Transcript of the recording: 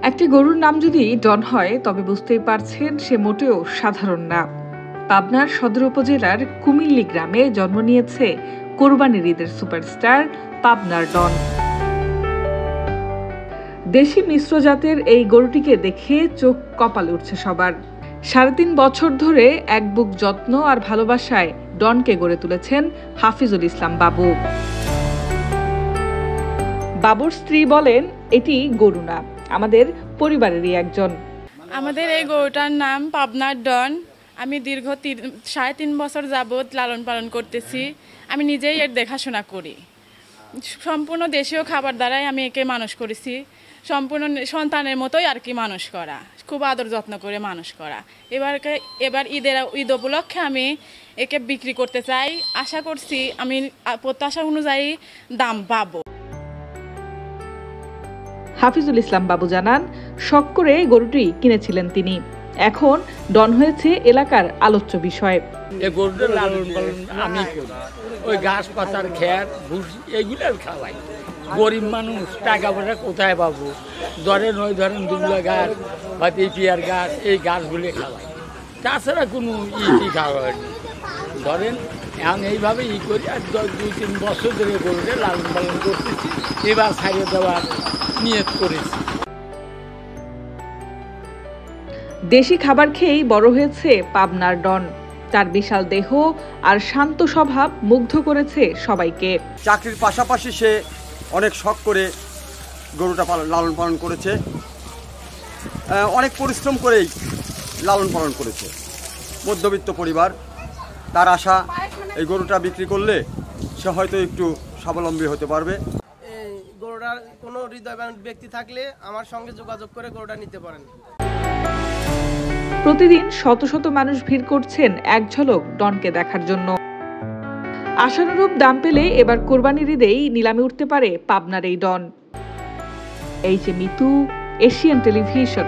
একটি গরুর নাম যদি ডন হয় তবে বুঝতেই পারছেন সে মোটেও সাধারণ না। পাবনার সদর উপজেলার কুমিল্লি গ্রামে জন্ম নিয়েছে কোরবানির ঈদের সুপারস্টার পাবনার ডন। দেশি মিশ্র জাতের এই গরুটিকে দেখে চোখ কপালে উঠছে সবার। ৩.৫ বছর ধরে এক বুক যত্ন আর ভালোবাসায় ডনকে গড়ে তুলেছেন হাফিজুল ইসলাম বাবু। বাবুর স্ত্রী বলেন, এটি গরু না, আমাদের পরিবারেরই একজন। আমাদের এই গরুটার নাম পাবনার ডন। আমি দীর্ঘ ৩.৫ বছর যাবৎ লালন পালন করতেছি। আমি নিজেই এর দেখাশোনা করি। সম্পূর্ণ দেশীয় খাবার দ্বারাই আমি একে মানুষ করেছি। সম্পূর্ণ সন্তানের মতোই আর কি মানুষ করা, খুব আদর যত্ন করে মানুষ করা। এবার ঈদ উপলক্ষে আমি একে বিক্রি করতে চাই। আশা করছি আমি প্রত্যাশা অনুযায়ী দাম পাবো। হাফিজুল ইসলাম বাবু জানান, শখ করে গরুটি কিনেছিলেন তিনি। এখন ডন হয়েছে এলাকার আলোচ্য বিষয়। এই গরুটার লালন পালন আমি করি, ওই ঘাস পাতার খের ভুসি এইগুলো খাওয়াই। গরিব মানুষ টাকা পয়সা কোথায় পাবো? ধরেন দুবলা গাছ বা পেঁপিয়ার গাছ, এই গাছগুলো খাওয়াই, তাছাড়া কোনো খাওয়া হয়নি। ধরেন এখন এইভাবে করি, আর ২-৩ বছর ধরে গরুটা লালন পালন করতেছি। এবার ছাড়িয়ে দেওয়ার নিয়ত করেছি। দেশি খাবার খেয়েই বড় হয়েছে পাবনার ডন। তার বিশাল দেহ আর শান্ত স্বভাব মুগ্ধ করেছে সবাইকে। চাকরির পাশাপাশি সে অনেক শখ করে গরুটা লালন পালন করেছে, অনেক পরিশ্রম করেই লালন পালন করেছে। মধ্যবিত্ত পরিবার, তার আশা এই গরুটা বিক্রি করলে সে হয়তো একটু স্বাবলম্বী হতে পারবে। এই গরুটার কোনো হৃদয়বান ব্যক্তি থাকলে আমার সঙ্গে যোগাযোগ করে গরুটা নিতে পারেন। প্রতিদিন শত শত মানুষ ভিড় করছেন এক ঝলক ডনকে দেখার জন্য। আশানুরূপ দাম পেলে এবার কোরবানির ঈদেই নিলামে উঠতে পারে পাবনার এই ডন। এই যে মিতু, এশিয়ান টেলিভিশন।